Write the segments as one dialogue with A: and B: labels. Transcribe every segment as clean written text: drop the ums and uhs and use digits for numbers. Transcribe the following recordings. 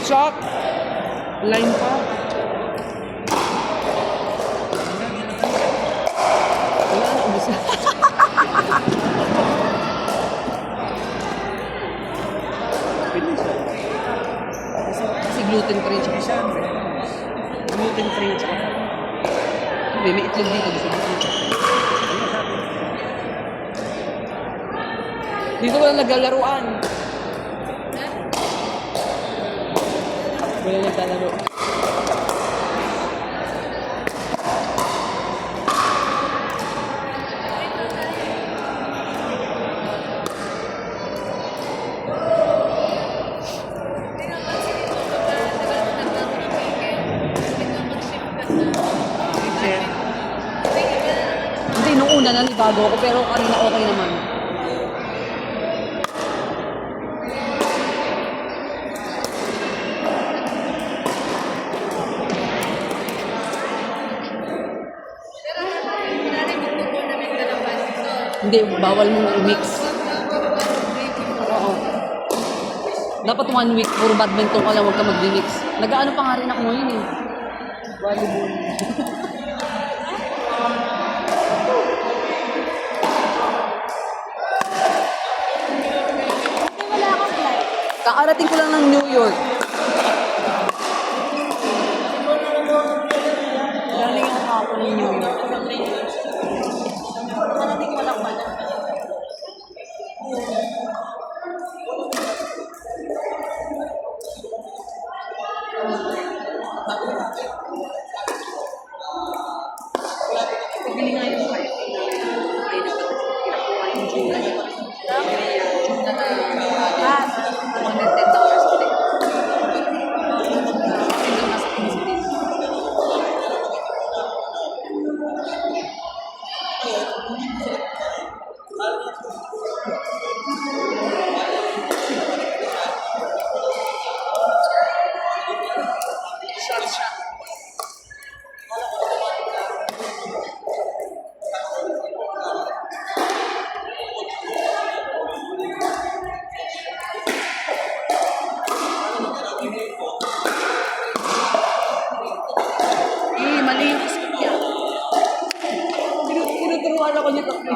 A: shot. Line pa. Wala na, ubus na. Kasi gluten free siya. Gluten free siya. May itlog dito. Dito wala naglalaruan. Wala naglalaro. Hindi, nung una nanibago ako pero kanina okay naman. Hindi, bawal mong i-mix. Oo. Dapat 1 week, puro badminton ka lang, huwag ka mag-mix. Nag-ano pa nga rin ako ngayon eh. Volleyball.
B: Wala akong flight.
A: Kakarating ko lang ng New York. Galing ako ako ng New York.
B: Parating ko lang pala.
A: Pabili nga yung flight. Ay, nakuha yung July. June na $110 ulit. Kasi doon nasa Philippines. Mali yung isip niya. Tinuturuan ako niya kasi.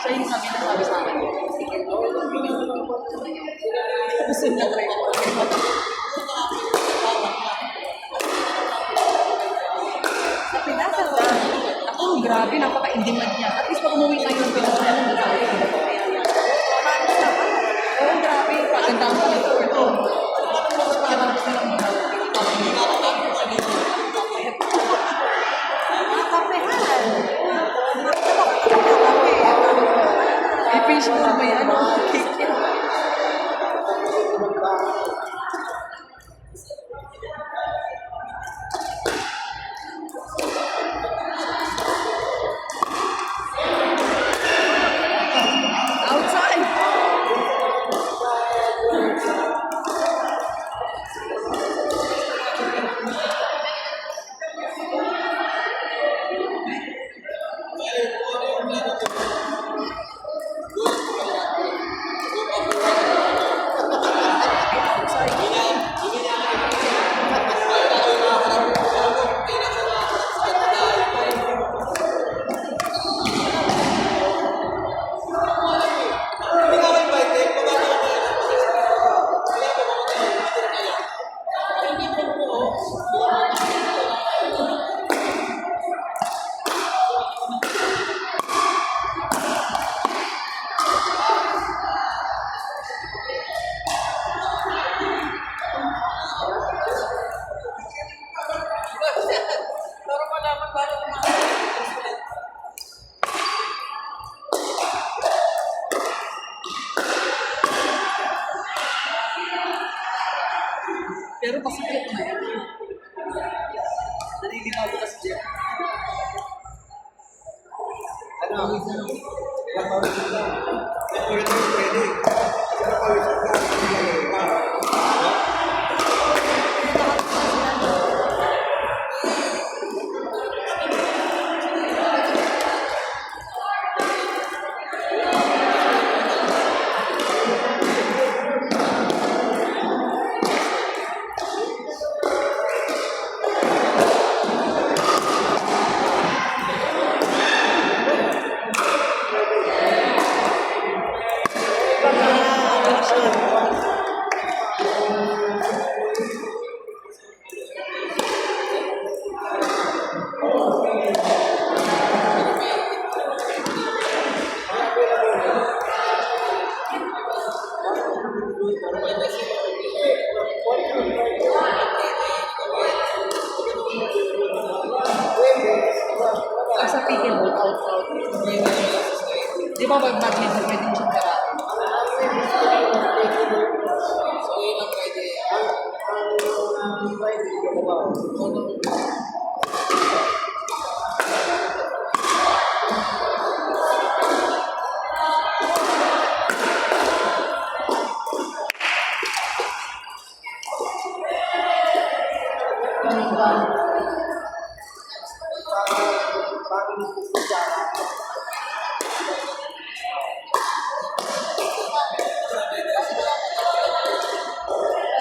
A: Siya yung sabi sa akin. Gusto niya try ko.
B: Sa Pinas,
A: Ako, grabe, napaka-in-demand niya. At least pag umuwi tayo ng Pinas na lang, grabe. Oo, grabe. Paganda ang palito. Ito. Parang gusto lang
B: kapehan.
A: may patient na ba yan? Outside! Pero pasakit na yan. ba magnet na pwede mo siyang garapan? So, yun ang pwede.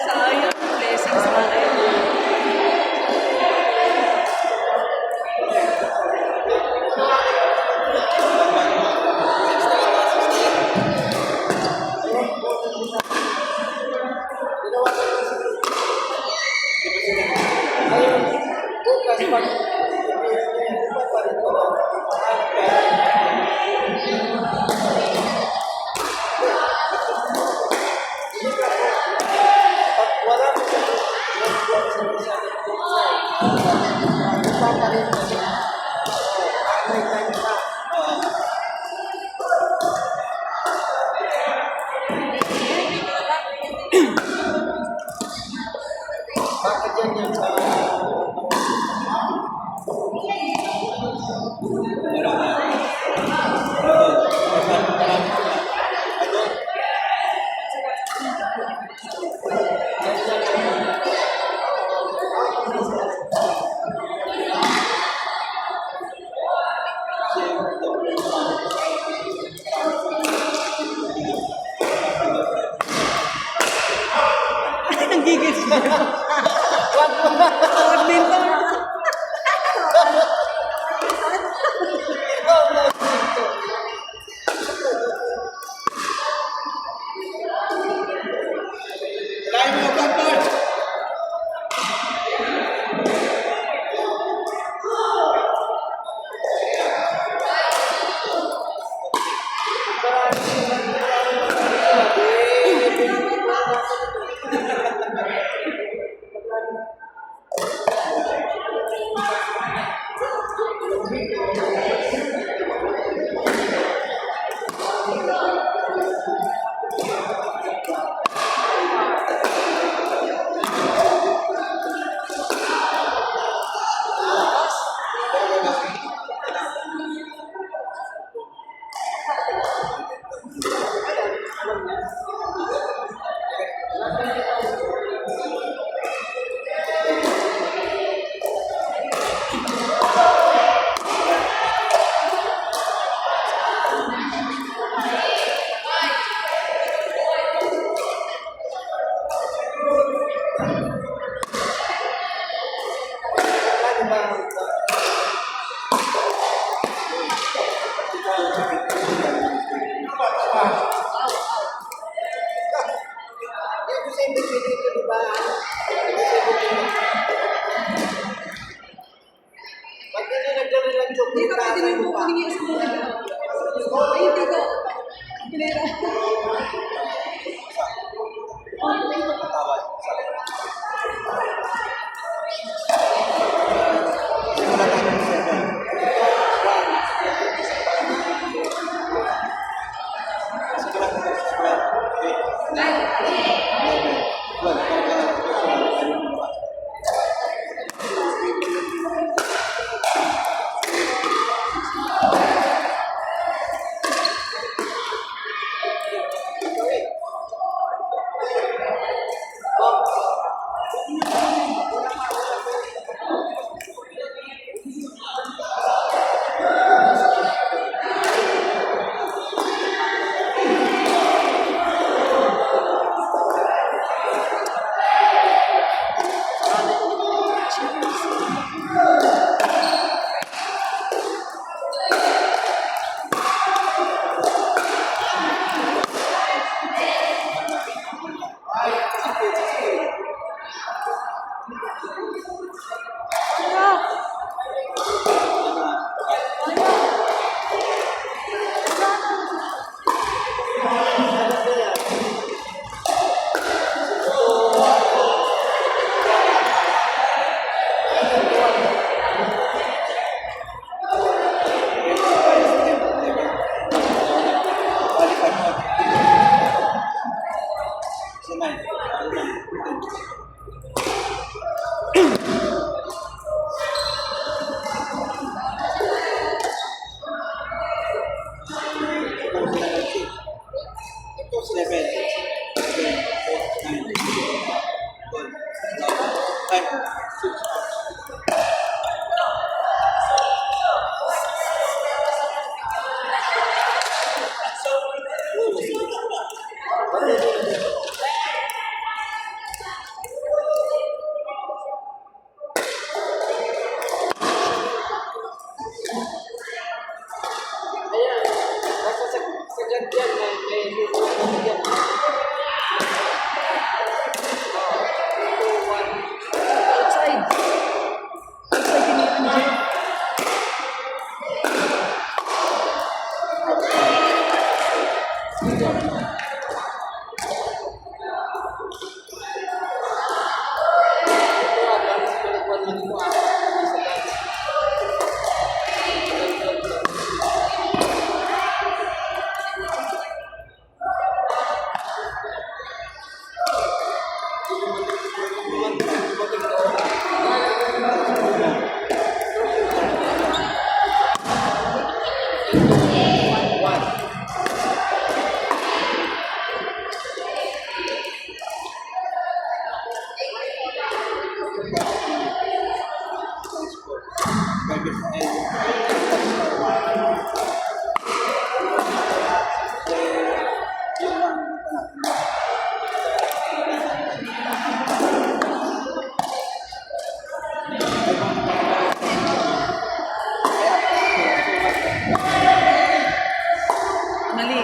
B: Sayang, blessing sa akin. Nagigil siya. Tawag din to. Hindi ka pwede may kukunin yung isang mga. Ay, hindi ko. Pinira.
A: Outside. Outside tiniran dyan. Mali.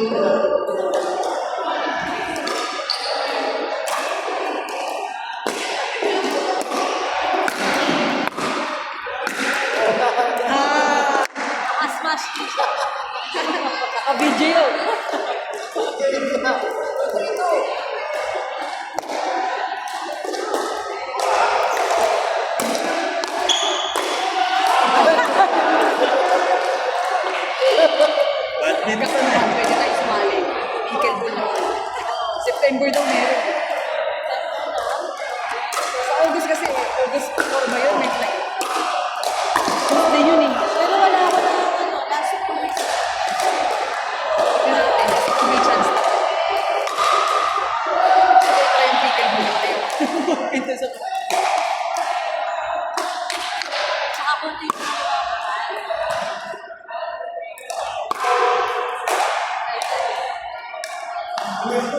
B: Smash.
A: Naka-video.
B: Kapag naman, pwede tayo sumali. Pickleball naman. September daw meron. Sa August kasi, August 4 ba yun? May flight.
A: Tuesday yun eh.
B: Pero wala ako na last 2 weeks. Pero may chance na. Siguro tayo yung pickleball na tayo. Ito sa
C: Tsaka konti yung ginawa ko.